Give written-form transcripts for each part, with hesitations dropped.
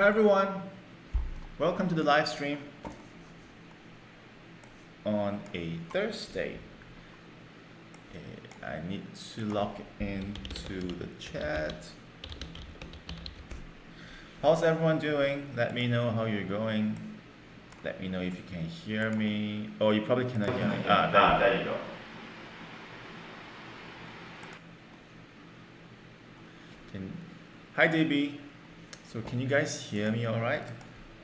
Hi everyone, welcome to the live stream on a Thursday. I need to log into the chat. How's everyone doing? Let me know how you're going. Let me know if you can hear me. Oh, you probably cannot hear me. There you go. Hi DB. So can you guys hear me all right?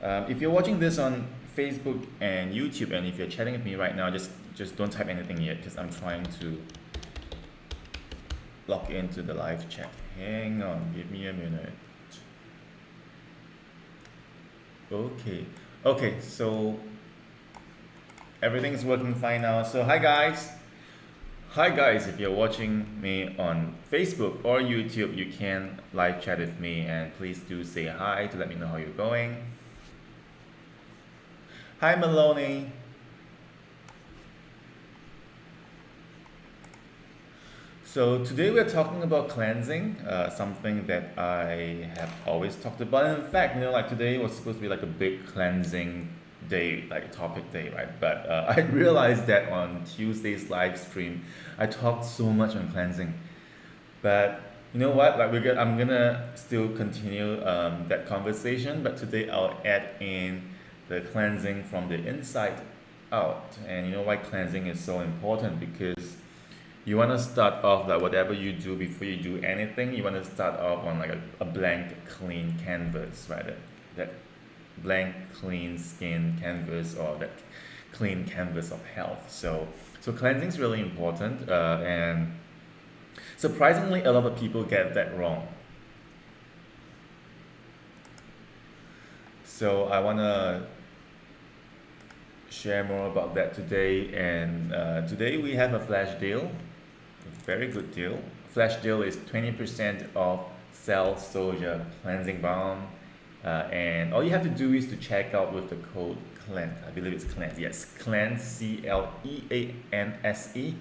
If you're watching this on Facebook and YouTube, and if you're chatting with me right now, just don't type anything yet because I'm trying to log into the live chat. Hang on, give me a minute. Okay, so everything's working fine now. So hi guys, if you're watching me on Facebook or YouTube, you can live chat with me, and please do say hi to let me know how you're going. Hi Maloney. So today we're talking about cleansing, something that I have always talked about. In fact, like today was supposed to be like a big cleansing day, like topic day, right? But I realized that on Tuesday's live stream, I talked so much on cleansing. But you know what? I'm gonna still continue that conversation, but today I'll add in the cleansing from the inside out. And you know why cleansing is so important? Because you want to start off like whatever you do before you do anything, you want to start off on like a blank clean canvas, right? That blank clean skin canvas, or that clean canvas of health. So cleansing is really important, and surprisingly a lot of people get that wrong. So I want to share more about that today. And today we have a flash deal, a very good deal. Flash deal is 20% off Cell Soldier Cleansing Balm. And all you have to do is to check out with the code CLEANSE. I believe it's CLEANSE. Yes, CLEANSE, CLEANSE,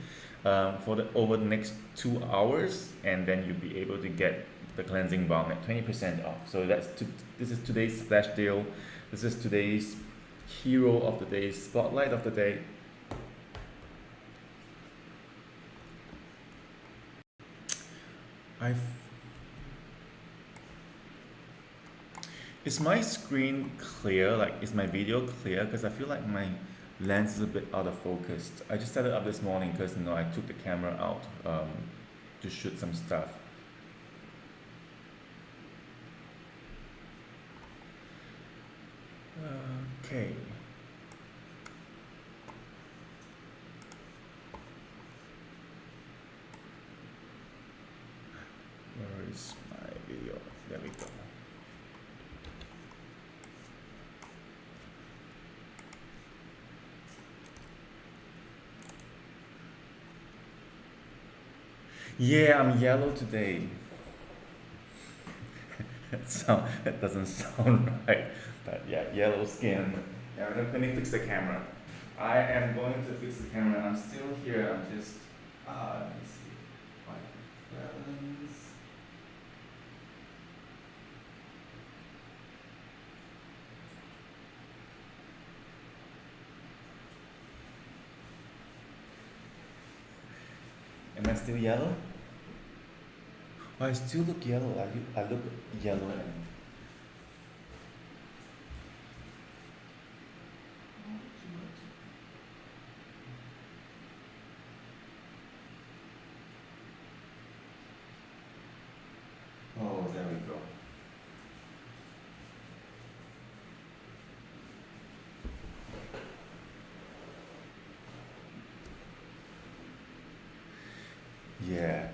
for over the next 2 hours, and then you'll be able to get the cleansing balm at 20% off. So this is today's flash deal. This is today's hero of the day, spotlight of the day. Is my screen clear? Like, is my video clear? Because I feel like my lens is a bit out of focus. I just set it up this morning because I took the camera out to shoot some stuff. Okay. Where is my video? There we go. Yeah, I'm yellow today. That doesn't sound right, but yeah, yellow skin. Yeah, let me fix the camera. I am going to fix the camera. I'm still here. I'm just let me see. My balance. Am I still yellow? Oh, I still look yellow. I look yellow and. Oh, there we go. Yeah.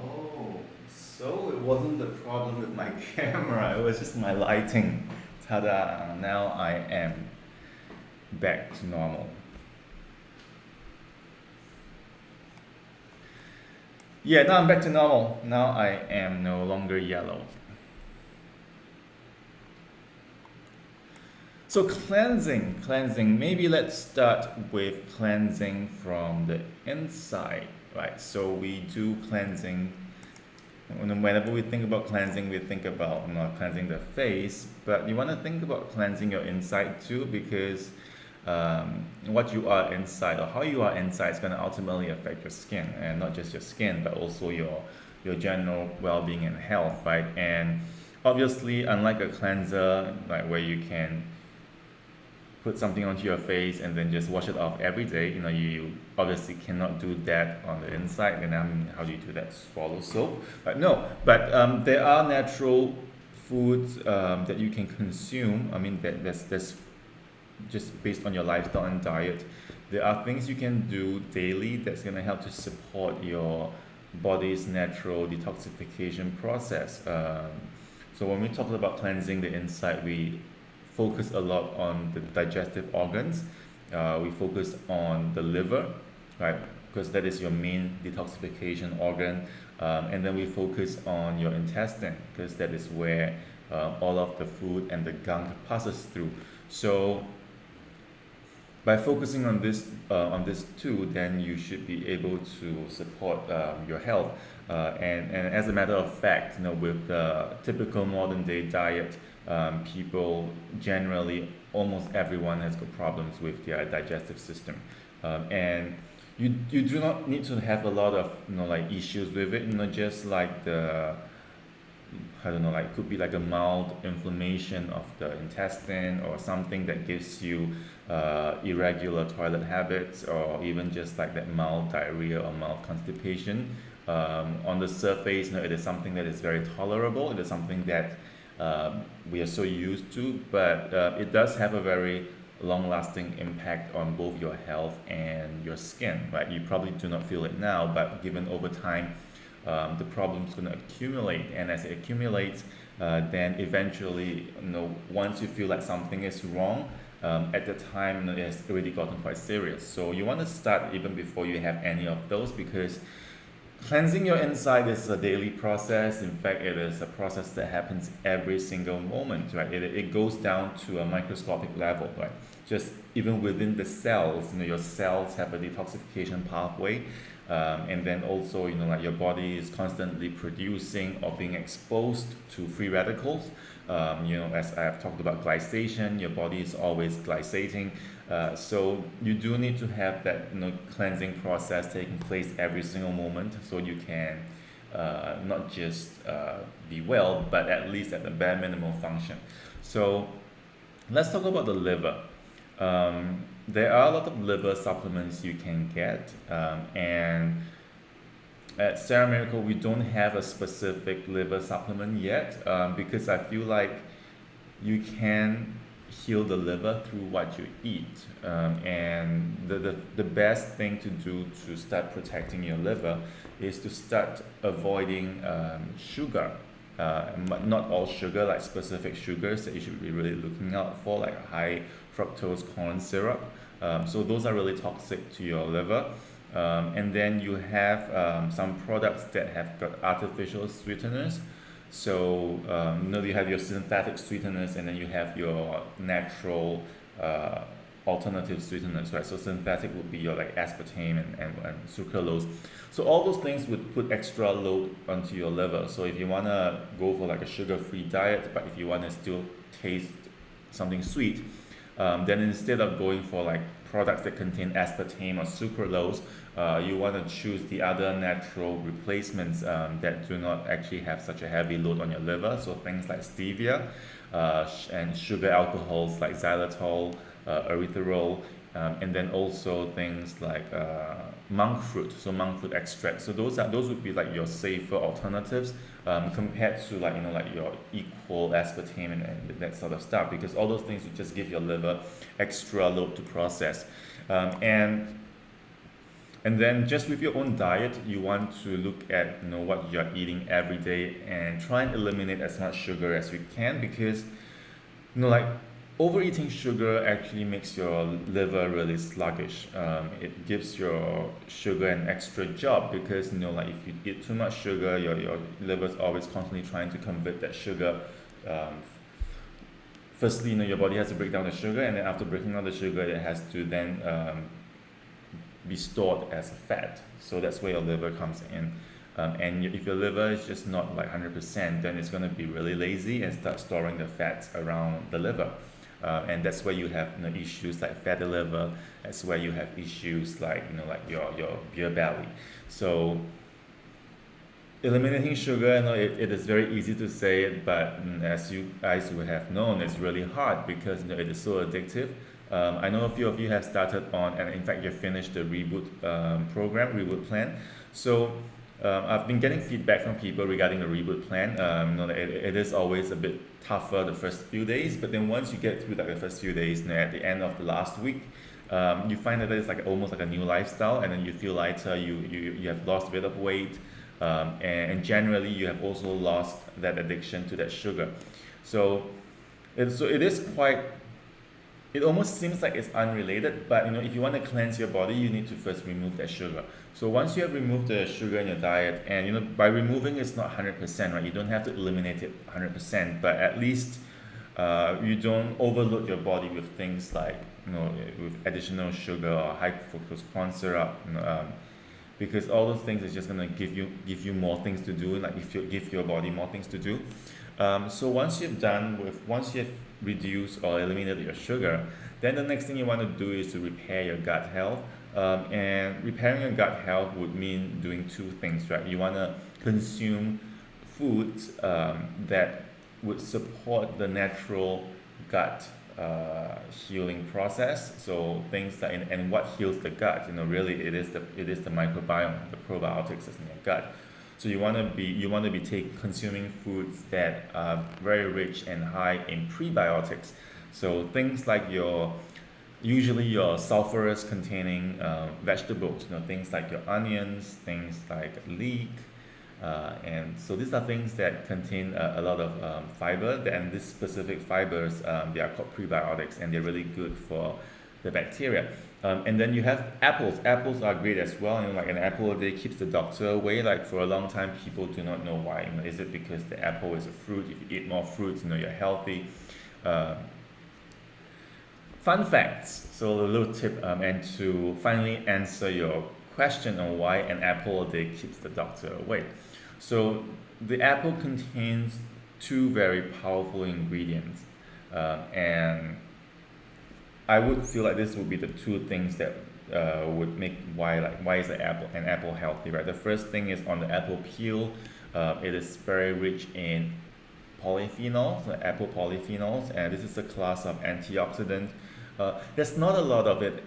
Oh, so it wasn't the problem with my camera, it was just my lighting. Ta-da! Now I am back to normal. Yeah, now I'm back to normal. Now I am no longer yellow. So cleansing. Maybe let's start with cleansing from the inside, right? So we do cleansing. Whenever we think about cleansing, we think about cleansing the face, but you want to think about cleansing your inside too, because what you are inside or how you are inside is going to ultimately affect your skin, and not just your skin, but also your general well-being and health, right? And obviously, unlike a cleanser, like where you can put something onto your face and then just wash it off every day. You obviously cannot do that on the inside. And how do you do that? Swallow soap? But no, but there are natural foods that you can consume. I mean, that's just based on your lifestyle and diet. There are things you can do daily that's going to help to support your body's natural detoxification process. So when we talk about cleansing the inside, we focus a lot on the digestive organs. We focus on the liver, right? Because that is your main detoxification organ. And then we focus on your intestine, because that is where all of the food and the gunk passes through. So by focusing on this too, then you should be able to support your health. And as a matter of fact, with the typical modern day diet, people generally, almost everyone has got problems with their digestive system, and you do not need to have a lot of like issues with it. Just like the, I don't know, like could be like a mild inflammation of the intestine, or something that gives you irregular toilet habits, or even just like that mild diarrhea or mild constipation. On the surface, it is something that is very tolerable. It is something that we are so used to, but it does have a very long-lasting impact on both your health and your skin, right? You probably do not feel it now, but given over time, the problem's going to accumulate, and as it accumulates, then eventually, once you feel like something is wrong, at the time it has already gotten quite serious. So you want to start even before you have any of those, because cleansing your inside is a daily process. In fact, it is a process that happens every single moment, right? It goes down to a microscopic level, right? Just even within the cells, your cells have a detoxification pathway. And then also, like your body is constantly producing or being exposed to free radicals. As I have talked about glycation, your body is always glycating. So you do need to have that cleansing process taking place every single moment, so you can not just be well, but at least at the bare minimum function. So let's talk about the liver. There are a lot of liver supplements you can get, and at Ceramiracle we don't have a specific liver supplement yet, because I feel like you can heal the liver through what you eat, and the best thing to do to start protecting your liver is to start avoiding sugar. But not all sugar, like specific sugars that you should be really looking out for, like high fructose corn syrup. So those are really toxic to your liver. And then you have some products that have got artificial sweeteners. So you have your synthetic sweeteners, and then you have your natural alternative sweeteners, right? So synthetic would be your like aspartame and sucralose. So all those things would put extra load onto your liver. So if you want to go for like a sugar-free diet, but if you want to still taste something sweet, then instead of going for like products that contain aspartame or sucralose, you want to choose the other natural replacements that do not actually have such a heavy load on your liver. So things like stevia and sugar alcohols like xylitol, erythritol, and then also things like monk fruit, so monk fruit extract. So those would be like your safer alternatives compared to like your equal aspartame and that sort of stuff, because all those things would just give your liver extra load to process. And then just with your own diet, you want to look at what you're eating every day and try and eliminate as much sugar as you can, because like overeating sugar actually makes your liver really sluggish. It gives your sugar an extra job, because like if you eat too much sugar, your liver is always constantly trying to convert that sugar firstly, your body has to break down the sugar, and then after breaking down the sugar, it has to then be stored as fat. So that's where your liver comes in. If your liver is just not like 100%, then it's going to be really lazy and start storing the fats around the liver. And that's where you have issues like fatty liver. That's where you have issues like like your beer belly. So eliminating sugar, it is very easy to say it, but as you guys would have known, it's really hard because it is so addictive. I know a few of you have started on, and in fact, you finished the reboot reboot plan. So I've been getting feedback from people regarding the reboot plan. That it is always a bit tougher the first few days, but then once you get through like the first few days, at the end of the last week, you find that it's like almost like a new lifestyle, and then you feel lighter. You have lost a bit of weight. And generally you have also lost that addiction to that sugar. So it is quite, it almost seems like it's unrelated, but if you want to cleanse your body, you need to first remove that sugar. So once you have removed the sugar in your diet, and by removing it's not 100%, right? You don't have to eliminate it 100%, but at least you don't overload your body with things like with additional sugar or high fructose corn syrup, because all those things is just gonna give you more things to do, like if you give your body more things to do. So once you've reduced or eliminated your sugar, then the next thing you want to do is to repair your gut health. And repairing your gut health would mean doing two things, right? You want to consume foods that would support the natural gut healing process. So things like, and what heals the gut, really it is the microbiome, the probiotics that's in your gut. So you want to be consuming foods that are very rich and high in prebiotics. So things like usually your sulfurous containing vegetables, things like your onions, things like leek, and so these are things that contain a lot of fiber, and these specific fibers, they are called prebiotics, and they're really good for the bacteria. And then you have apples. Apples are great as well. Like an apple a day keeps the doctor away. Like for a long time, people do not know why. Is it because the apple is a fruit? If you eat more fruits, you're healthy. Fun facts. So a little tip, and to finally answer your question on why an apple a day keeps the doctor away. So the apple contains two very powerful ingredients, and I would feel like this would be the two things that would make why is an apple healthy, right? The first thing is on the apple peel. It is very rich in polyphenols, apple polyphenols, and this is a class of antioxidant. There's not a lot of it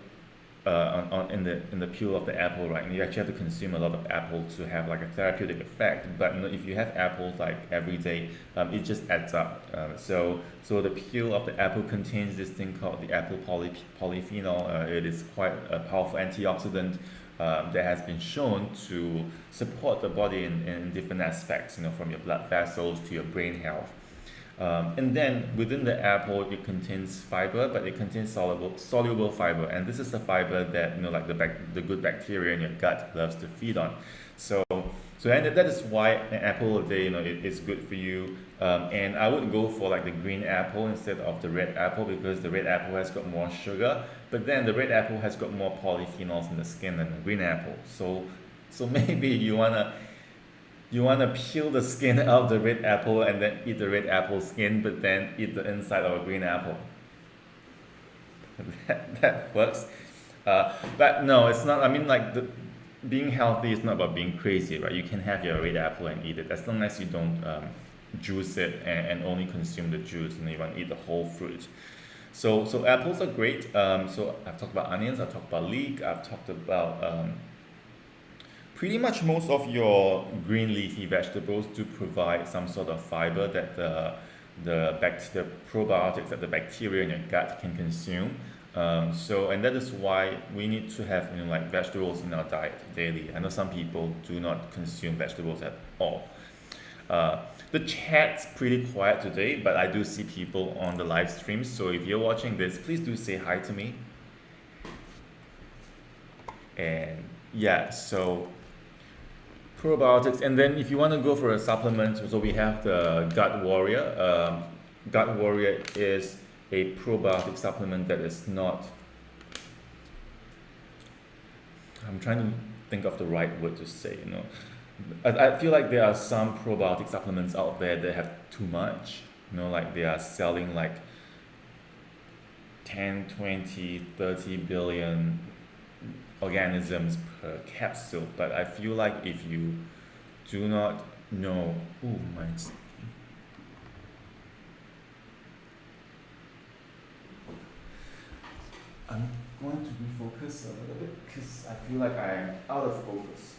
in the peel of the apple, right? And you actually have to consume a lot of apple to have like a therapeutic effect. But if you have apples like every day, it just adds up. So the peel of the apple contains this thing called the apple polyphenol. It is quite a powerful antioxidant that has been shown to support the body in different aspects. From your blood vessels to your brain health. And then within the apple, it contains fiber, but it contains soluble fiber, and this is the fiber that like the good bacteria in your gut loves to feed on. So and that is why an apple a day, it is good for you. And I would go for like the green apple instead of the red apple, because the red apple has got more sugar, but then the red apple has got more polyphenols in the skin than the green apple. So maybe you wanna peel the skin of the red apple and then eat the red apple skin, but then eat the inside of a green apple. that works. But no, it's not. I mean, like being healthy is not about being crazy, right? You can have your red apple and eat it as long as you don't juice it and only consume the juice. You want to eat the whole fruit. So apples are great. So I've talked about onions. I've talked about leek. I've talked about pretty much most of your green leafy vegetables do provide some sort of fiber that the probiotics that the bacteria in your gut can consume. And that is why we need to have like vegetables in our diet daily. I know some people do not consume vegetables at all. The chat's pretty quiet today, but I do see people on the live stream. So if you're watching this, please do say hi to me. And yeah, so probiotics. And then if you want to go for a supplement, so we have the Gut Warrior. Gut Warrior is a probiotic supplement that is not, I'm trying to think of the right word to say, you know. I feel like there are some probiotic supplements out there that have too much, you know, like they are selling like 10, 20, 30 billion organisms per capsule. But I feel like if you do not know, oh my, I'm going to refocus a little bit because I feel like I'm out of focus.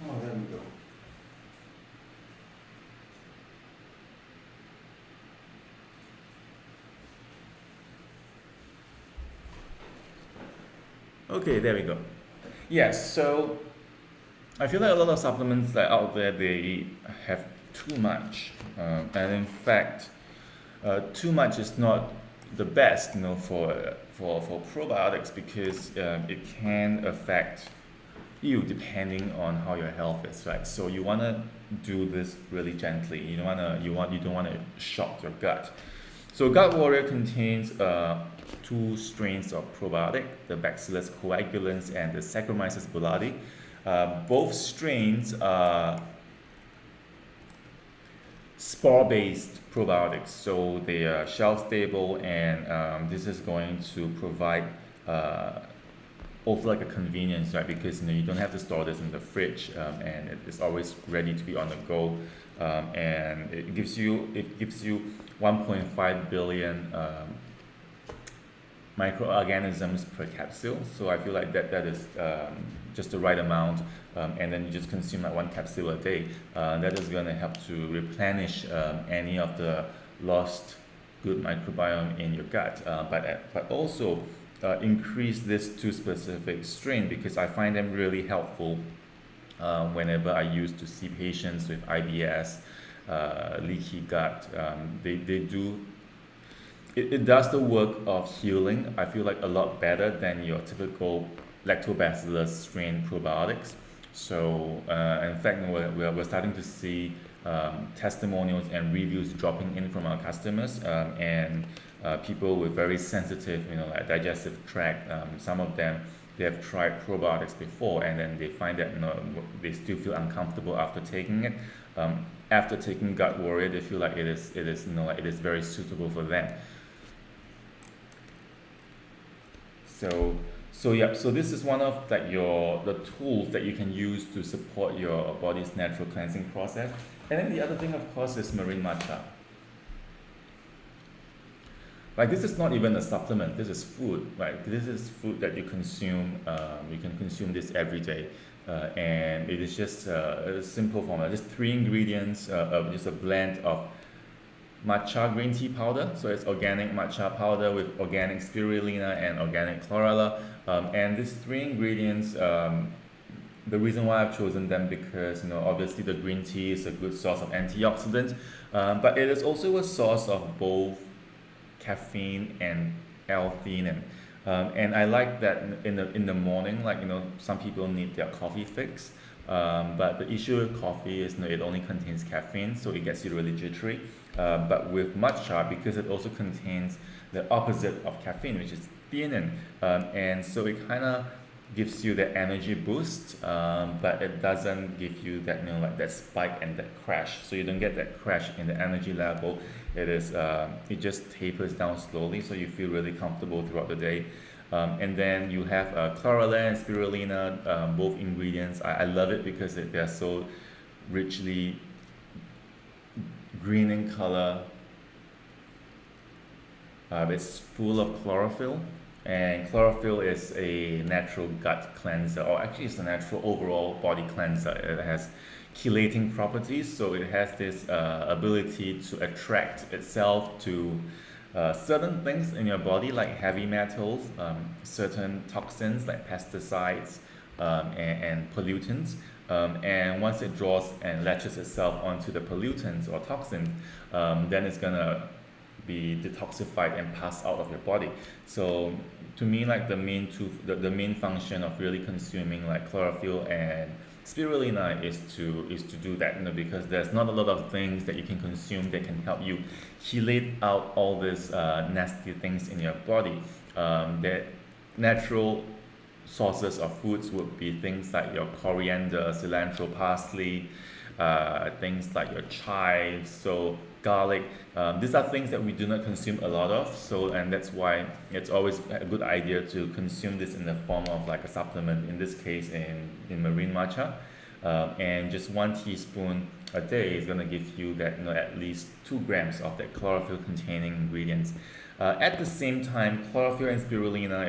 Oh, there we go. Okay, there we go. Yes, so I feel like a lot of supplements that are out there, they have too much, and in fact, too much is not the best, you know, for probiotics because it can affect you depending on how your health is, right? So you wanna do this really gently. You don't wanna shock your gut. So Gut Warrior contains two strains of probiotic, the Bacillus coagulans and the Saccharomyces boulardii. Both strains are spore-based probiotics, so they are shelf-stable, and this is going to provide also like a convenience, right? Because you know you don't have to store this in the fridge, and it's always ready to be on the go, and it gives you 1.5 billion microorganisms per capsule. So I feel like that is just the right amount, and then you just consume like one capsule a day. That is going to help to replenish any of the lost good microbiome in your gut, but also increase this to specific strain because I find them really helpful whenever I used to see patients with IBS, leaky gut. They do it does the work of healing. I feel like a lot better than your typical lactobacillus strain probiotics. So in fact, we're starting to see testimonials and reviews dropping in from our customers, and people with very sensitive, you know, like digestive tract. Some of them, they have tried probiotics before, and then they find that you know, they still feel uncomfortable after taking it. After taking Gut Warrior, they feel like it is you know, like it is very suitable for them. So so this is one of like your the tools that you can use to support your body's natural cleansing process. And then the other thing, of course, is marine matcha. Like this is not even a supplement. This is food. Like this is food that you consume. You can consume this every day, and it is just a simple formula. Just three ingredients. Just a blend of matcha green tea powder. So it's organic matcha powder with organic spirulina and organic chlorella. And these three ingredients, the reason why I've chosen them because you know obviously the green tea is a good source of antioxidants, but it is also a source of both caffeine and L-theanine. And I like that in the morning, like you know, some people need their coffee fix. But the issue with coffee is you know, it only contains caffeine, so it gets you really jittery. But with matcha, because it also contains the opposite of caffeine, which is theanine, and so it kind of gives you the energy boost, but it doesn't give you that you know like that spike and that crash. So you don't get that crash in the energy level. It just tapers down slowly, so you feel really comfortable throughout the day. And then you have chlorella and spirulina, both ingredients. I love it because they are so richly green in color. It's full of chlorophyll, and chlorophyll is a natural gut cleanser, or actually, it's a natural overall body cleanser. It has chelating properties, so it has this ability to attract itself to certain things in your body, like heavy metals, certain toxins like pesticides, and pollutants. And once it draws and latches itself onto the pollutants or toxins, then it's gonna be detoxified and pass out of your body. So to me, like the main function of really consuming like chlorophyll and spirulina is to do that, because there's not a lot of things that you can consume that can help you chelate out all these nasty things in your body. That natural sources of foods would be things like your coriander, cilantro, parsley, things like your chives, so garlic. These are things that we do not consume a lot of. So, and that's why it's always a good idea to consume this in the form of like a supplement. In this case, in marine matcha, and just 1 teaspoon a day is going to give you that, at least 2 grams of that chlorophyll containing ingredients. At the same time, chlorophyll and spirulina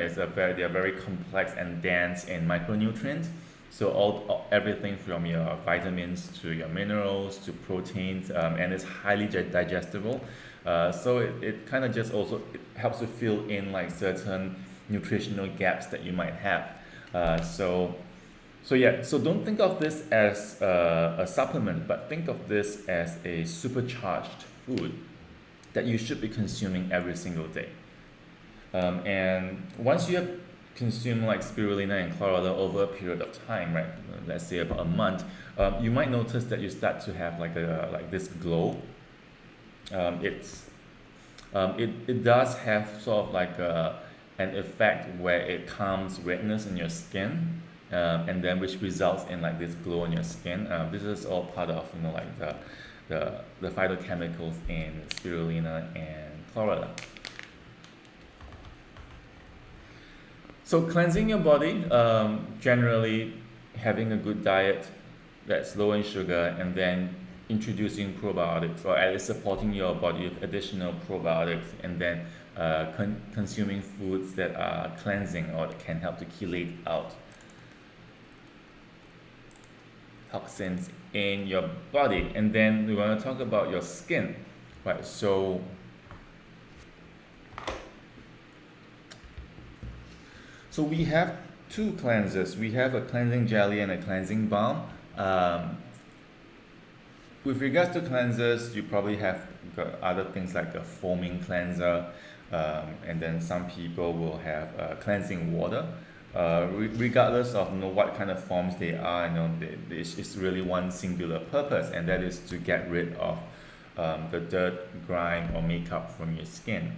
they are very complex and dense in micronutrients. So everything from your vitamins to your minerals to proteins, and it's highly digestible. So it kind of just also it helps to fill in like certain nutritional gaps that you might have. So yeah, so don't think of this as a supplement, but think of this as a supercharged food that you should be consuming every single day. And once you have consumed like spirulina and chlorella over a period of time, right? Let's say about a month, you might notice that you start to have like this glow. It does have sort of like an effect where it calms redness in your skin, and then which results in like this glow in your skin. This is all part of like the phytochemicals in spirulina and chlorella. So cleansing your body, generally having a good diet that's low in sugar, and then introducing probiotics, or at least supporting your body with additional probiotics, and then consuming foods that are cleansing or that can help to chelate out toxins in your body. And then we want to talk about your skin, right? So we have two cleansers. We have a cleansing jelly and a cleansing balm. With regards to cleansers, you probably have got other things like a foaming cleanser, and then some people will have cleansing water. Regardless of what kind of forms they are, it's really one singular purpose, and that is to get rid of the dirt, grime, or makeup from your skin.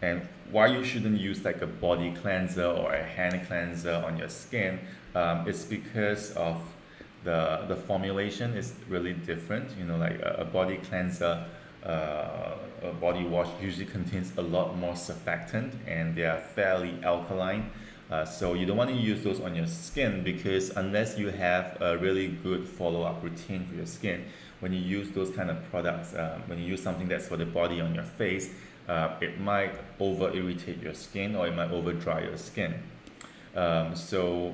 And why you shouldn't use like a body cleanser or a hand cleanser on your skin, it's because of the formulation is really different. Like a body cleanser, a body wash usually contains a lot more surfactant, and they are fairly alkaline. So you don't want to use those on your skin, because unless you have a really good follow-up routine for your skin, when you use those kind of products, when you use something that's for the body on your face, it might over irritate your skin, or it might over dry your skin. So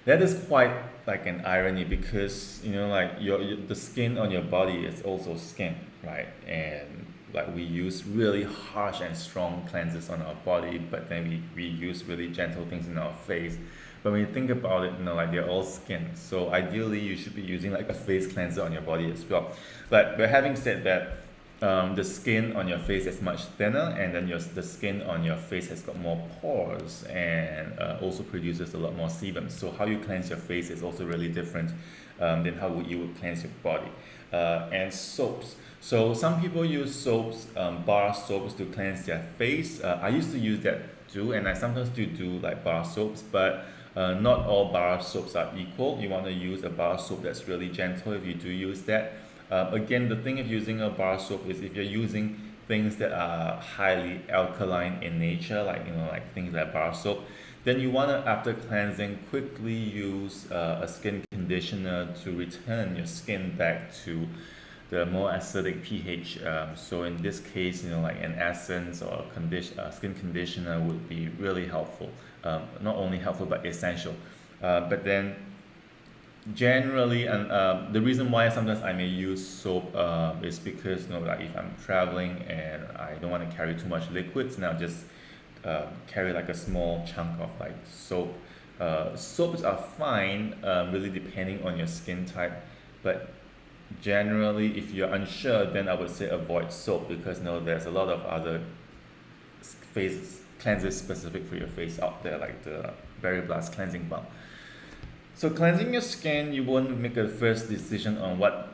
that is quite like an irony, because like the skin on your body is also skin, right? And like we use really harsh and strong cleansers on our body, but then we use really gentle things in our face. But when you think about it, like they're all skin. So ideally you should be using like a face cleanser on your body as well. But having said that, the skin on your face is much thinner, and then the skin on your face has got more pores, and also produces a lot more sebum. So how you cleanse your face is also really different than how you would cleanse your body. And soaps. So some people use soaps, bar soaps, to cleanse their face. I used to use that too, and I sometimes do like bar soaps, but not all bar soaps are equal. You want to use a bar soap that's really gentle if you do use that. Again, the thing of using a bar soap is if you're using things that are highly alkaline in nature, like things like bar soap, then you want to, after cleansing, quickly use a skin conditioner to return your skin back to the more acidic pH. So in this case, like an essence or skin conditioner would be really helpful. Not only helpful, but essential. But then generally, and the reason why sometimes I may use soap is because like if I'm traveling and I don't want to carry too much liquids, now just carry like a small chunk of like soap. Soaps are fine, really depending on your skin type, but generally, if you're unsure, then I would say avoid soap because no, there's a lot of other face cleansers specific for your face out there, like the Berry Blast cleansing balm. So cleansing your skin, you won't make a first decision on what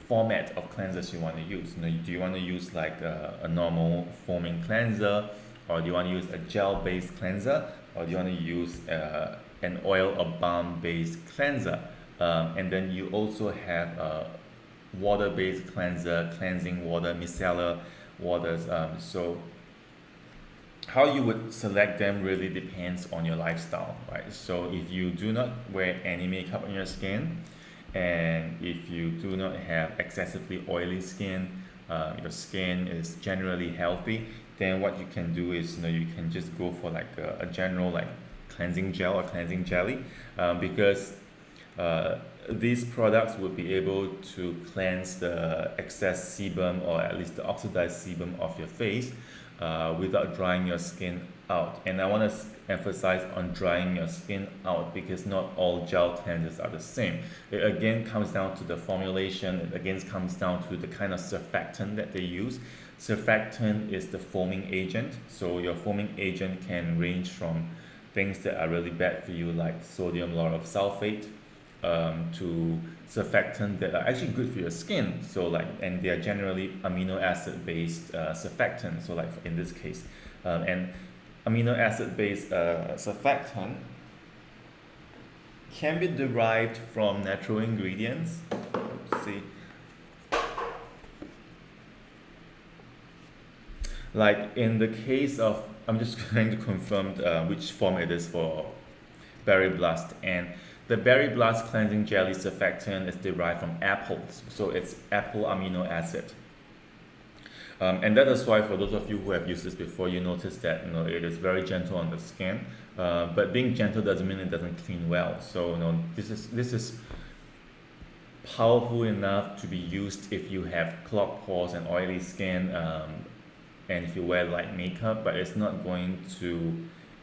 format of cleansers you want to use. You know, do you want to use like a normal foaming cleanser, or do you want to use a gel-based cleanser, or do you want to use an oil or balm-based cleanser? And then you also have a water-based cleanser, cleansing water, micellar waters. So how you would select them really depends on your lifestyle, right? So if you do not wear any makeup on your skin, and if you do not have excessively oily skin, your skin is generally healthy, then what you can do is, you can just go for like a general like cleansing gel or cleansing jelly, because these products would be able to cleanse the excess sebum, or at least the oxidized sebum of your face, without drying your skin out. And I want to emphasize on drying your skin out because not all gel cleansers are the same. It again comes down to the formulation. It again comes down to the kind of surfactant that they use. Surfactant is the foaming agent. So your foaming agent can range from things that are really bad for you, like sodium lauryl sulfate, to surfactant that are actually good for your skin. So like, and they are generally amino acid based surfactant. So like in this case, and amino acid based surfactant can be derived from natural ingredients. Let's see, like in the case of, I'm just going to confirm which form it is for Berry Blast. And the Berry Blast cleansing jelly surfactant is derived from apples, so it's apple amino acid. And that is why, for those of you who have used this before, you notice that it is very gentle on the skin. But being gentle doesn't mean it doesn't clean well. So this is powerful enough to be used if you have clogged pores and oily skin, and if you wear light makeup, but it's not going to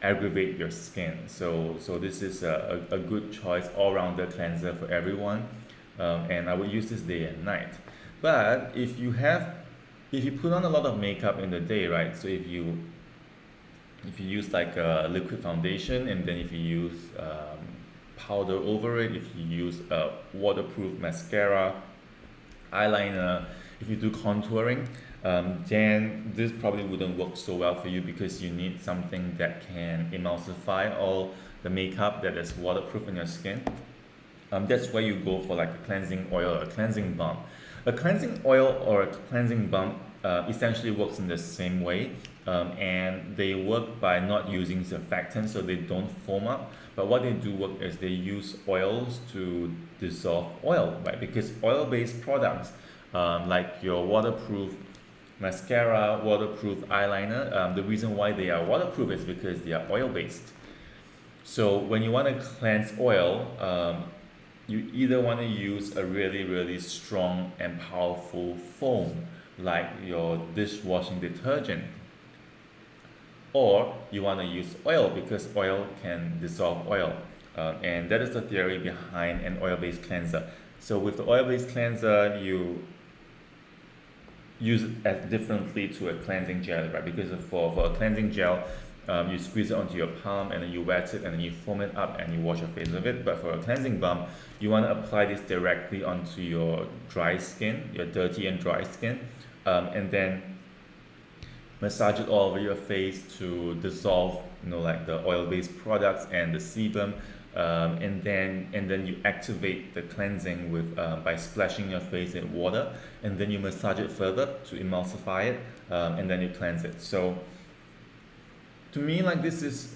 aggravate your skin. So this is a good choice, all-rounder cleanser for everyone, and I would use this day and night. But if you put on a lot of makeup in the day, right? So if you use like a liquid foundation, and then if you use powder over it, if you use a waterproof mascara, eyeliner, if you do contouring, then this probably wouldn't work so well for you because you need something that can emulsify all the makeup that is waterproof in your skin. That's why you go for like a cleansing oil or a cleansing balm. A cleansing oil or a cleansing balm essentially works in the same way, and they work by not using surfactants, so they don't foam up. But what they do work is they use oils to dissolve oil, right? Because oil-based products, like your waterproof mascara, waterproof eyeliner, the reason why they are waterproof is because they are oil-based. So when you want to cleanse oil, you either want to use a really, really strong and powerful foam, like your dishwashing detergent, or you want to use oil because oil can dissolve oil. And that is the theory behind an oil-based cleanser. So with the oil-based cleanser, you use it as differently to a cleansing gel, right? Because for a cleansing gel, you squeeze it onto your palm and then you wet it and then you foam it up and you wash your face with it. But for a cleansing balm, you want to apply this directly onto your dry skin, your dirty and dry skin, and then massage it all over your face to dissolve, like the oil-based products and the sebum, and then you activate the cleansing with by splashing your face in water, and then you massage it further to emulsify it, and then you cleanse it. So to me, like, this is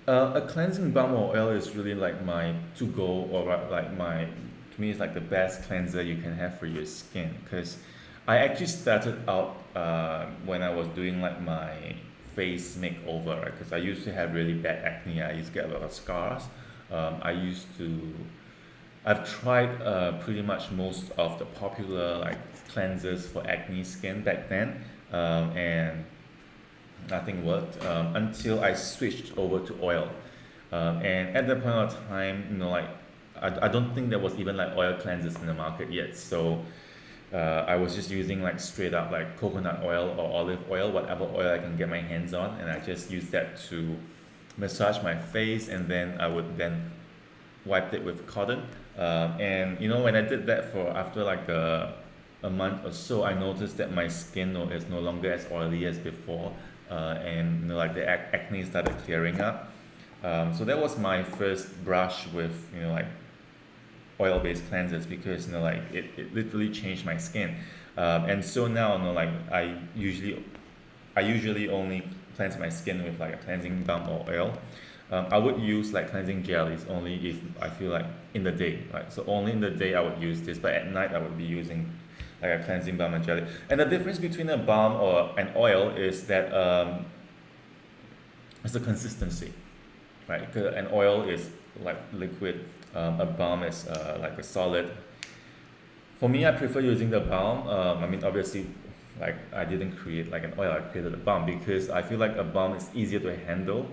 a cleansing balm or oil is really like my to-go, or like to me it's like the best cleanser you can have for your skin, because I actually started out when I was doing like my face makeover, right? Because I used to have really bad acne. I used to get a lot of scars. I've tried pretty much most of the popular like cleansers for acne skin back then, and nothing worked until I switched over to oil. And at that point of time, like I don't think there was even like oil cleansers in the market yet. So I was just using like straight up like coconut oil or olive oil, whatever oil I can get my hands on, and I just use that to massage my face, and then I would then wipe it with cotton. And when I did that for after like a month or so, I noticed that my skin is no longer as oily as before, and like the acne started clearing up. So that was my first brush with like oil-based cleansers, because like it literally changed my skin. And so now like I usually only cleanse my skin with like a cleansing balm or oil. I would use like cleansing jellies only if I feel like in the day, right? So only in the day I would use this, but at night I would be using like a cleansing balm and jelly. And the difference between a balm or an oil is that it's the consistency, right? 'Cause an oil is like liquid, a balm is like a solid. For me, I prefer using the balm. I mean, obviously, like I didn't create like an oil, I created a balm because I feel like a balm is easier to handle,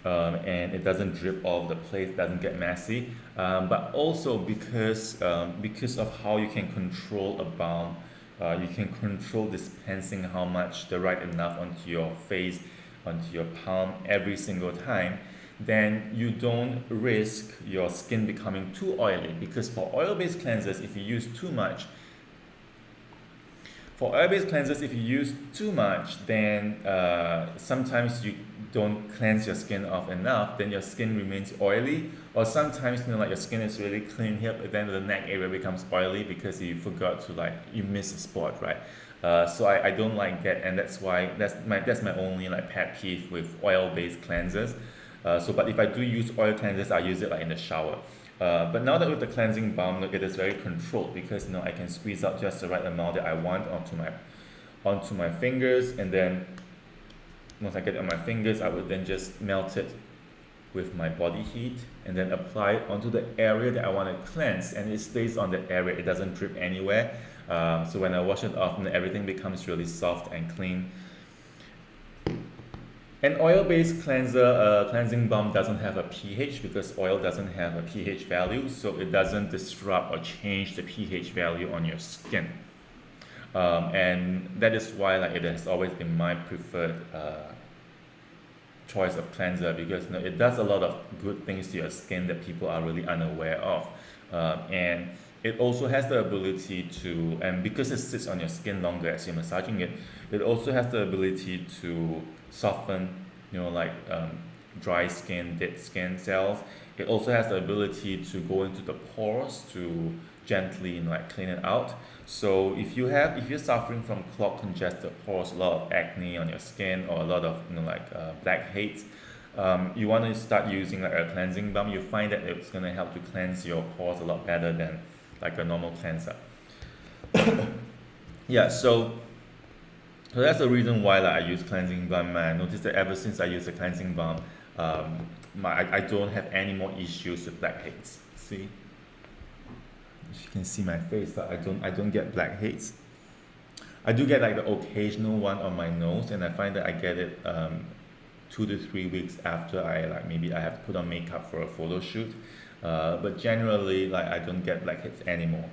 and it doesn't drip all over the place, doesn't get messy. But also because of how you can control a balm, you can control dispensing how much, the right enough onto your face, onto your palm every single time. Then you don't risk your skin becoming too oily, because for oil-based cleansers, if you use too much, then sometimes you don't cleanse your skin off enough, then your skin remains oily. Or sometimes like your skin is really clean here, but then the neck area becomes oily because you forgot to like you miss a spot, right? So I don't like that, and that's my only like pet peeve with oil-based cleansers. But if I do use oil cleansers, I use it like in the shower. But now that with the cleansing balm, look, it is very controlled, because I can squeeze out just the right amount that I want onto my fingers, and then once I get it on my fingers, I would then just melt it with my body heat, and then apply it onto the area that I want to cleanse, and it stays on the area. It doesn't drip anywhere. So when I wash it off, then everything becomes really soft and clean. An oil-based cleansing balm doesn't have a pH, because oil doesn't have a pH value, so it doesn't disrupt or change the pH value on your skin. And that is why like it has always been my preferred choice of cleanser, because it does a lot of good things to your skin that people are really unaware of. And it also has the ability to, and because it sits on your skin longer as you're massaging it, it also has the ability to soften, like dry skin, dead skin cells. It also has the ability to go into the pores to gently like clean it out. So if you're suffering from clogged, congested pores, a lot of acne on your skin, or a lot of blackheads, you want to start using like a cleansing balm. You find that it's going to help to cleanse your pores a lot better than like a normal cleanser. Yeah, so that's the reason why like, I use cleansing balm. I noticed that ever since I use the cleansing balm, I don't have any more issues with blackheads. See, you can see my face, but I don't get blackheads. I do get like the occasional one on my nose, and I find that I get it 2 to 3 weeks after maybe I have to put on makeup for a photo shoot. But generally, like I don't get blackheads anymore.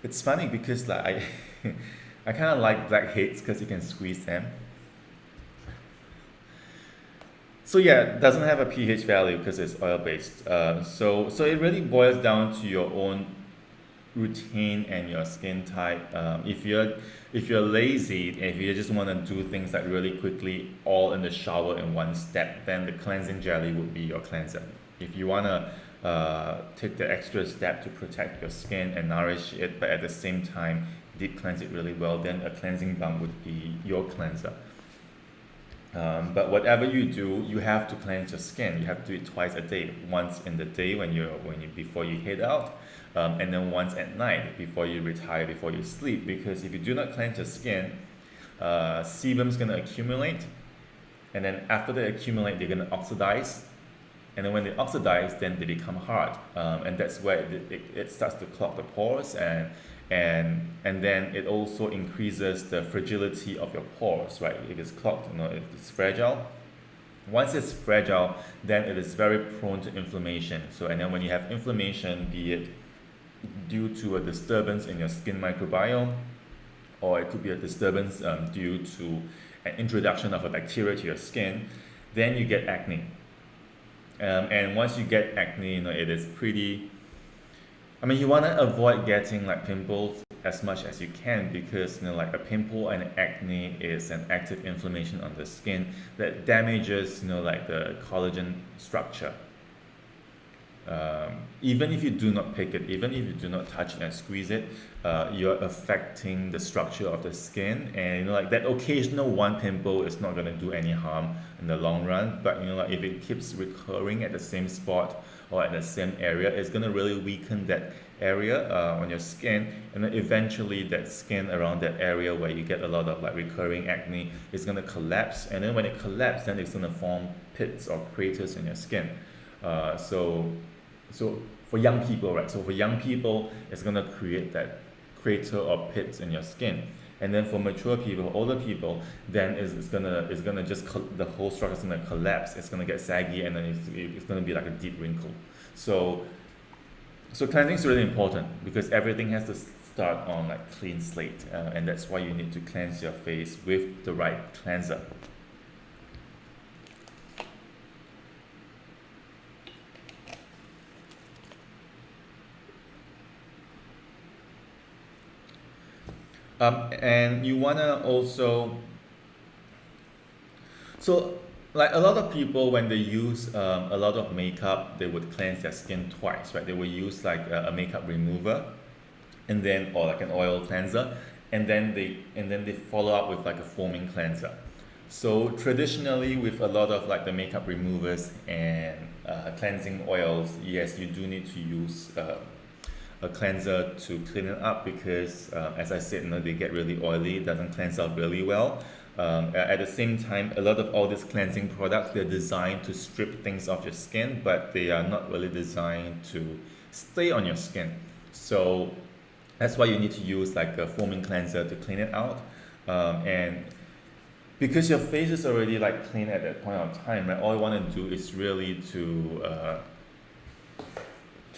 It's funny because like I kind of like blackheads because you can squeeze them. So yeah, it doesn't have a pH value because it's oil based. So it really boils down to your own routine and your skin type. If you're lazy, and if you just want to do things like really quickly, all in the shower in one step, then the cleansing jelly would be your cleanser. If you want to take the extra step to protect your skin and nourish it, but at the same time deep cleanse it really well, then a cleansing balm would be your cleanser. But whatever you do, you have to cleanse your skin. You have to do it twice a day. Once in the day when you before you head out, and then once at night before you retire, before you sleep. Because if you do not cleanse your skin, sebum's gonna accumulate, and then after they accumulate, they're gonna oxidize, and then when they oxidize, then they become hard, and that's where it starts to clog the pores, and and then it also increases the fragility of your pores, right? If it's clogged, if it's fragile, once it's fragile, then it is very prone to inflammation. So, and then when you have inflammation, be it due to a disturbance in your skin microbiome, or it could be a disturbance due to an introduction of a bacteria to your skin, then you get acne. And once you get acne, it is pretty. I mean, you want to avoid getting like pimples as much as you can, because like a pimple and acne is an active inflammation on the skin that damages like the collagen structure. Even if you do not pick it, even if you do not touch it and squeeze it, you're affecting the structure of the skin. And like that occasional one pimple is not going to do any harm in the long run. But like if it keeps recurring at the same spot or at the same area, it's going to really weaken that area on your skin, and then eventually that skin around that area where you get a lot of like recurring acne is going to collapse. And then when it collapses, then it's going to form pits or craters in your skin. So for young people, right? So for young people, it's gonna create that crater or pits in your skin. And then for mature people, older people, then it's gonna just the whole structure is gonna collapse. It's gonna get saggy, and then it's gonna be like a deep wrinkle. So cleansing is really important, because everything has to start on like clean slate, and that's why you need to cleanse your face with the right cleanser. And you wanna also, so like a lot of people, when they use a lot of makeup, they would cleanse their skin twice, right? They will use like a makeup remover, and then, or like an oil cleanser, and then they follow up with like a foaming cleanser. So traditionally, with a lot of like the makeup removers and cleansing oils, yes, you do need to use a cleanser to clean it up, because as I said, they get really oily. It doesn't cleanse out really well. At the same time, a lot of all these cleansing products, they're designed to strip things off your skin, but they are not really designed to stay on your skin. So that's why you need to use like a foaming cleanser to clean it out. And because your face is already like clean at that point of time, right? All you want to do is really to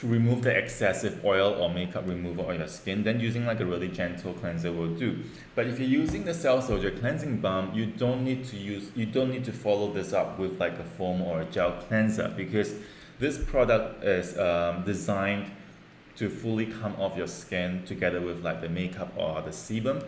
remove the excessive oil or makeup remover on your skin. Then using like a really gentle cleanser will do. But if you're using the Cell Soldier cleansing balm, you don't need to follow this up with like a foam or a gel cleanser, because this product is designed to fully come off your skin together with like the makeup or the sebum.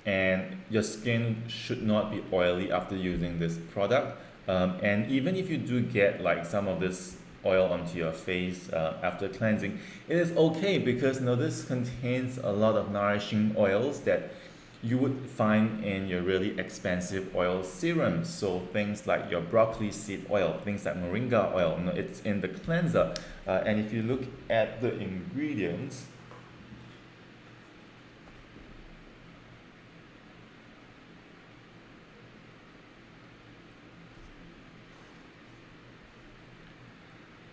And your skin should not be oily after using this product. And even if you do get like some of this oil onto your face after cleansing, it is okay, because this contains a lot of nourishing oils that you would find in your really expensive oil serums. So things like your broccoli seed oil, things like moringa oil, it's in the cleanser. And if you look at the ingredients,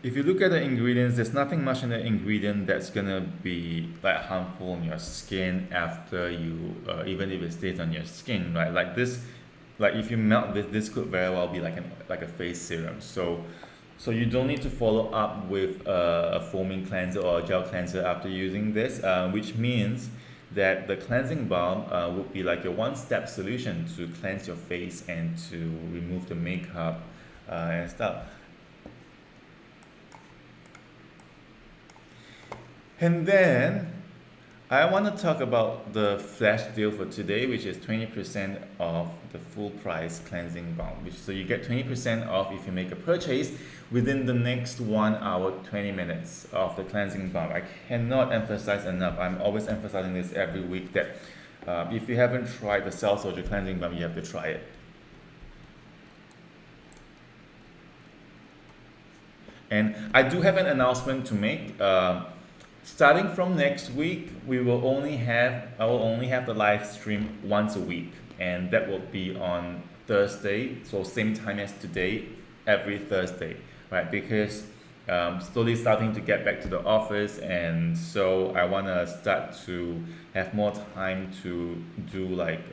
there's nothing much in the ingredient that's gonna be like harmful on your skin after you, even if it stays on your skin, right? Like this, like if you melt this could very well be like a face serum. So you don't need to follow up with a foaming cleanser or a gel cleanser after using this, which means that the cleansing balm would be like a one-step solution to cleanse your face and to remove the makeup and stuff. And then I want to talk about the flash deal for today, which is 20% off the full price cleansing balm. So you get 20% off if you make a purchase within the next 1 hour, 20 minutes of the cleansing balm. I cannot emphasize enough. I'm always emphasizing this every week, that if you haven't tried the Cell Soldier cleansing balm, you have to try it. And I do have an announcement to make. Starting from next week, I will only have the live stream once a week, and that will be on Thursday, so same time as today, every Thursday, right? Because slowly starting to get back to the office, and so I want to start to have more time to do like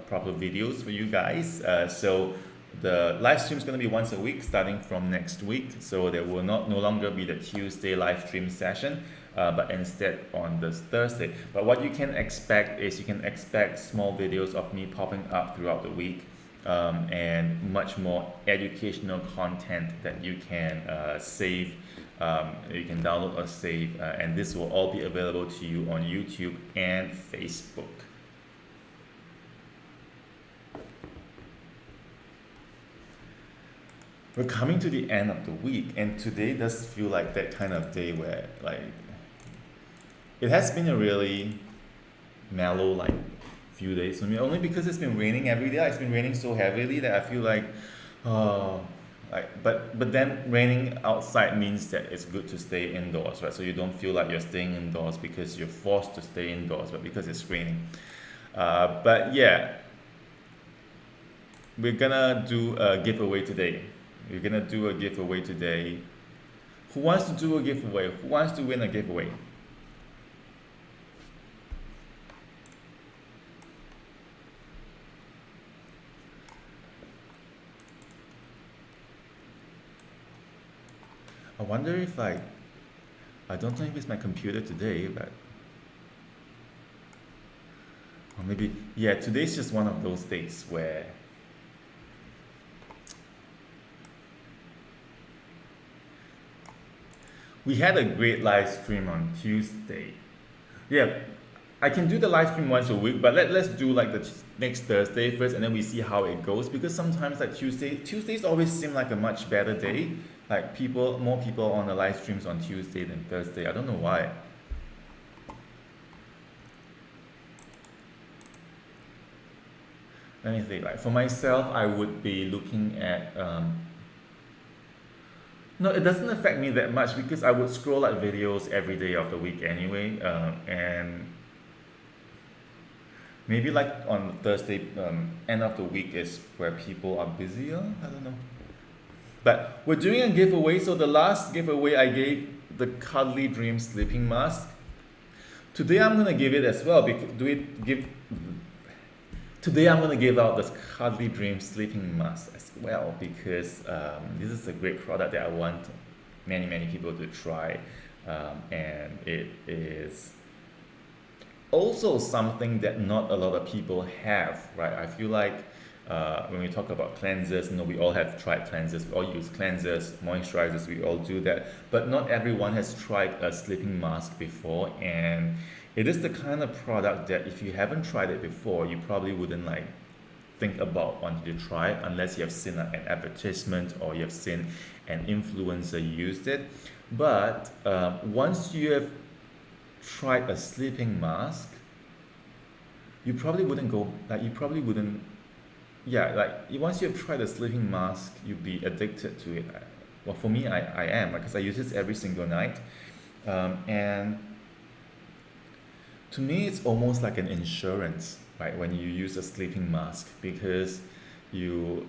proper videos for you guys. So the live stream is going to be once a week starting from next week. So there will not no longer be the Tuesday live stream session, but instead on this Thursday. But what you can expect is you can expect small videos of me popping up throughout the week, and much more educational content that you can save, you can download or save, and this will all be available to you on YouTube and Facebook. We're coming to the end of the week, and today does feel like that kind of day where like it has been a really mellow like few days for me, only because it's been raining every day. It's been raining so heavily that I feel like, oh, like but then raining outside means that it's good to stay indoors, right? So you don't feel like you're staying indoors because you're forced to stay indoors, but because it's raining. But yeah, we're gonna do a giveaway today. We're gonna do a giveaway today. Who wants to do a giveaway? Who wants to win a giveaway? I wonder if I don't know if it's my computer today, but or maybe yeah, today's just one of those days where we had a great live stream on Tuesday. Yeah, I can do the live stream once a week, but let's do like the next Thursday first, and then we see how it goes. Because sometimes like Tuesdays always seem like a much better day. Like more people on the live streams on Tuesday than Thursday. I don't know why. Let me think. Like for myself, I would be looking at. No, it doesn't affect me that much because I would scroll at videos every day of the week anyway, and maybe like on Thursday, end of the week is where people are busier. I don't know. But we're doing a giveaway. So the last giveaway I gave the Cuddly Dream sleeping mask. Today I'm gonna give it as well. Today I'm gonna give out this Cuddly Dream sleeping mask as well because this is a great product that I want many people to try, and it is also something that not a lot of people have, right? I feel like when we talk about cleansers, we all have tried cleansers, we all use cleansers, moisturizers, we all do that, but not everyone has tried a sleeping mask before, and it is the kind of product that if you haven't tried it before, you probably wouldn't like think about wanting to try it unless you have seen an advertisement or you have seen an influencer used it. But once you have tried a sleeping mask, you probably wouldn't go like you probably wouldn't yeah like once you have tried a sleeping mask, you'd be addicted to it. Well, for me, I am because I use this every single night, and to me it's almost like an insurance, right? When you use a sleeping mask, because you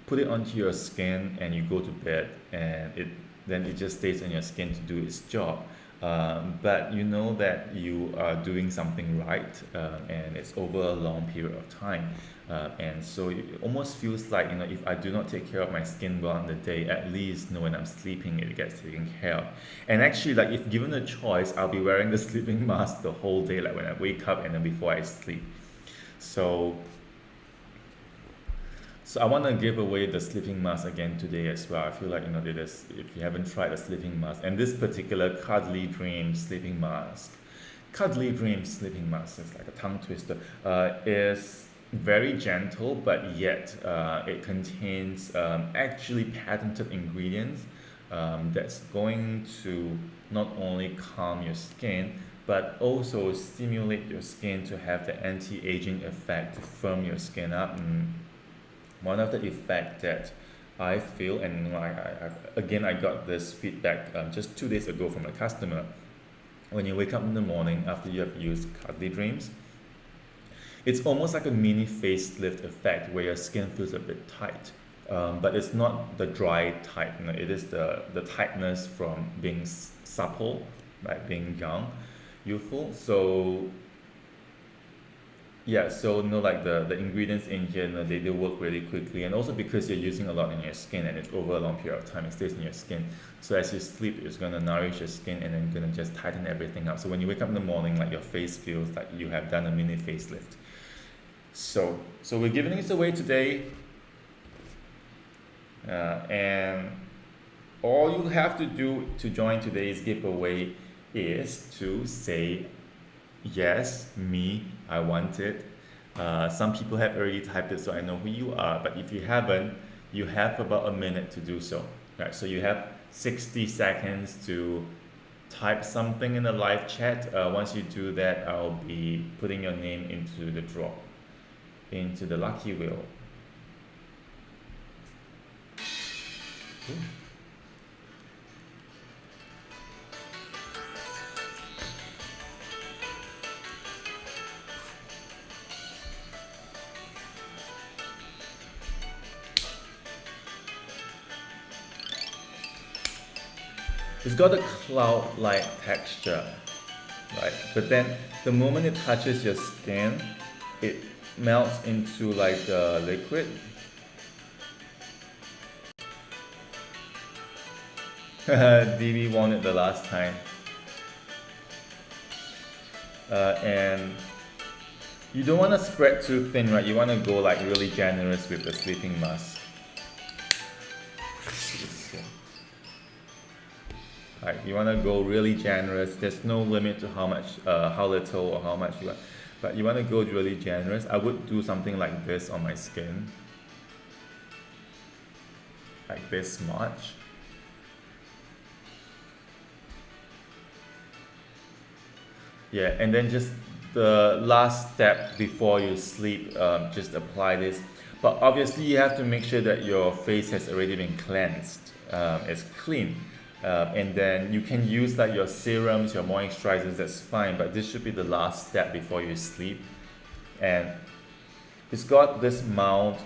put it onto your skin and you go to bed, and it just stays on your skin to do its job. But you know that you are doing something right, and it's over a long period of time. And so it almost feels like, if I do not take care of my skin well in the day, at least when I'm sleeping, it gets taken care of. And actually, like if given a choice, I'll be wearing the sleeping mask the whole day, like when I wake up and then before I sleep. So so I want to give away the sleeping mask again today as well. I feel like if you haven't tried a sleeping mask, and this particular Cuddly Dream sleeping mask is like a tongue twister. Is very gentle, but yet it contains actually patented ingredients that's going to not only calm your skin but also stimulate your skin to have the anti-aging effect to firm your skin up. And one of the effect that I feel, and again I got this feedback just 2 days ago from a customer. When you wake up in the morning after you have used Cuddly Dreams, it's almost like a mini facelift effect where your skin feels a bit tight. but it's not the dry type. You know, it is the tightness from being supple, right? Being young, youthful. So yeah, so like the ingredients in here, they work really quickly, and also because you're using a lot in your skin and it's over a long period of time, it stays in your skin. So as you sleep, it's gonna nourish your skin and then gonna just tighten everything up. So when you wake up in the morning, like your face feels like you have done a mini facelift. So we're giving this away today, and all you have to do to join today's giveaway is to say yes, me, I want it. Some people have already typed it, so I know who you are. But if you haven't, you have about a minute to do so. Right, so you have 60 seconds to type something in the live chat. Once you do that, I'll be putting your name into the draw, into the lucky wheel. Ooh. It's got a cloud-like texture, right? But then the moment it touches your skin, it melts into like a liquid. DB won it the last time. And you don't want to spread too thin, right? You want to go like really generous with the sleeping mask. Right, you want to go really generous. There's no limit to how much, how little or how much you want, but you want to go really generous. I would do something like this on my skin, like this much. Yeah, and then just the last step before you sleep, just apply this. But obviously, you have to make sure that your face has already been cleansed. It's clean. And then you can use like your serums, your moisturizers, that's fine, but this should be the last step before you sleep. And it's got this mild,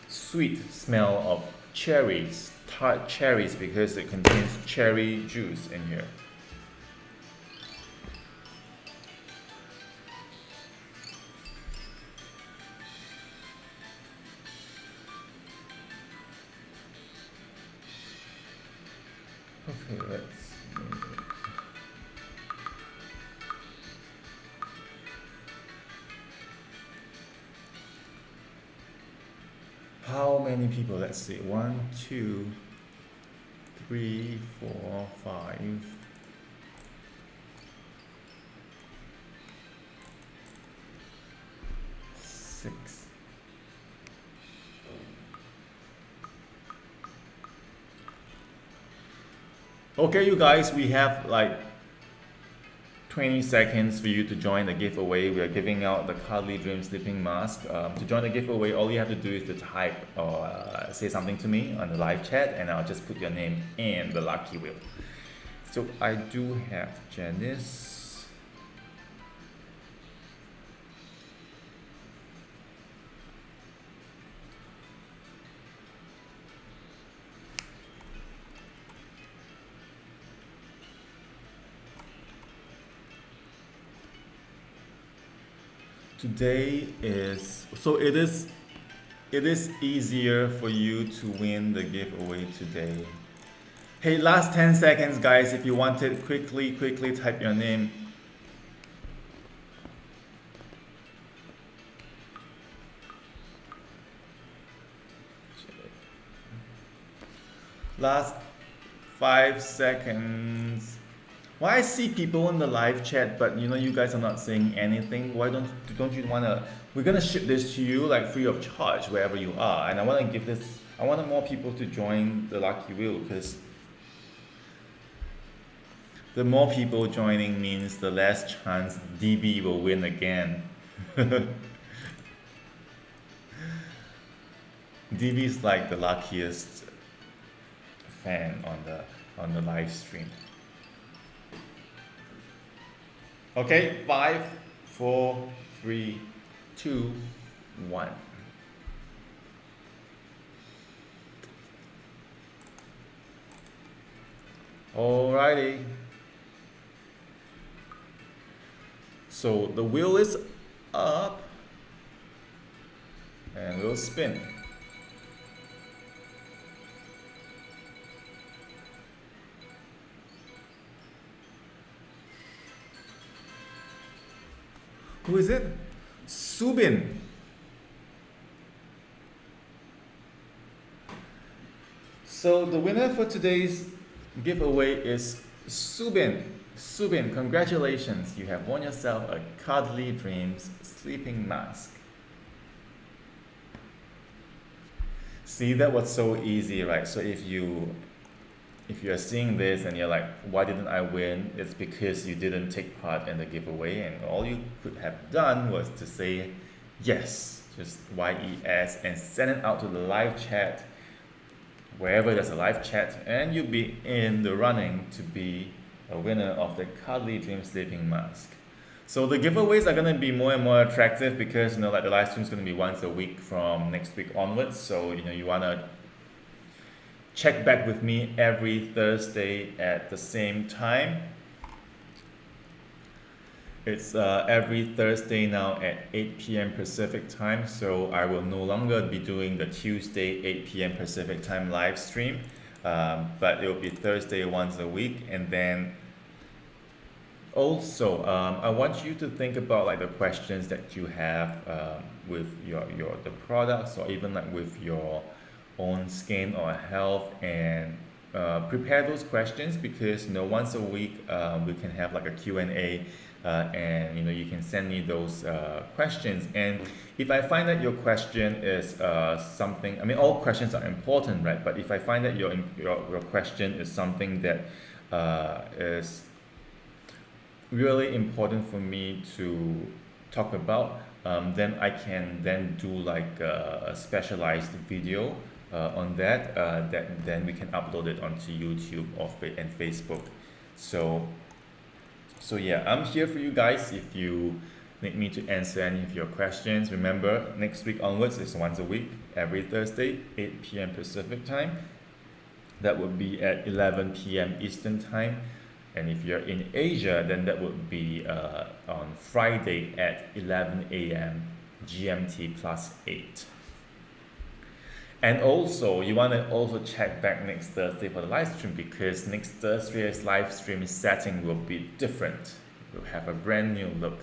sweet smell of cherries, tart cherries, because it contains cherry juice in here. Okay, let's see. How many people? Let's see. 1, 2, 3, 4, 5. 6. Okay, you guys, we have like 20 seconds for you to join the giveaway. We are giving out the Cuddly Dream Sleeping Mask. To join the giveaway, all you have to do is to type or say something to me on the live chat, and I'll just put your name in the lucky wheel. So I do have Janice. Today is, so it is easier for you to win the giveaway today. Hey, last 10 seconds, guys. If you want it, quickly type your name. Last 5 seconds. Why I see people in the live chat, but you guys are not saying anything. Why don't you wanna? We're gonna ship this to you like free of charge wherever you are, and I wanna give this. I want more people to join the lucky wheel, because the more people joining means the less chance DB will win again. DB is like the luckiest fan on the live stream. Okay, 5, 4, 3, 2, 1. Alrighty. So the wheel is up and we'll spin. Who is it? Subin. So the winner for today's giveaway is Subin. Subin, congratulations. You have won yourself a Cuddly Dreams sleeping mask. See, that was so easy, right? So if you're seeing this and you're like, why didn't I win? It's because you didn't take part in the giveaway, and all you could have done was to say yes, just YES, and send it out to the live chat, wherever there's a live chat, and you'll be in the running to be a winner of the Cuddly Dream Sleeping Mask. So the giveaways are gonna be more and more attractive because like the live stream is gonna be once a week from next week onwards. So you wanna check back with me every Thursday at the same time. It's every Thursday now at 8 p.m. Pacific time, so I will no longer be doing the Tuesday 8 p.m. Pacific time live stream, but it will be Thursday once a week. And then also, I want you to think about like the questions that you have with the products, or even like with your own skin or health, and prepare those questions, because once a week we can have like a Q&A, and you can send me those questions. And if I find that your question is something, I mean, all questions are important, right? But if I find that your question is something that is really important for me to talk about, then I can then do like a specialized video on that, that then we can upload it onto YouTube and Facebook. So yeah, I'm here for you guys if you need me to answer any of your questions. Remember, next week onwards is once a week, every Thursday, 8 p.m. Pacific time. That would be at 11 p.m. Eastern time. And if you're in Asia, then that would be on Friday at 11 a.m. GMT plus 8. And also, you want to also check back next Thursday for the live stream, because next Thursday's live stream setting will be different. We'll have a brand new look.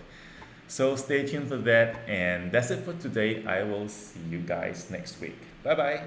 So stay tuned for that. And that's it for today. I will see you guys next week. Bye bye.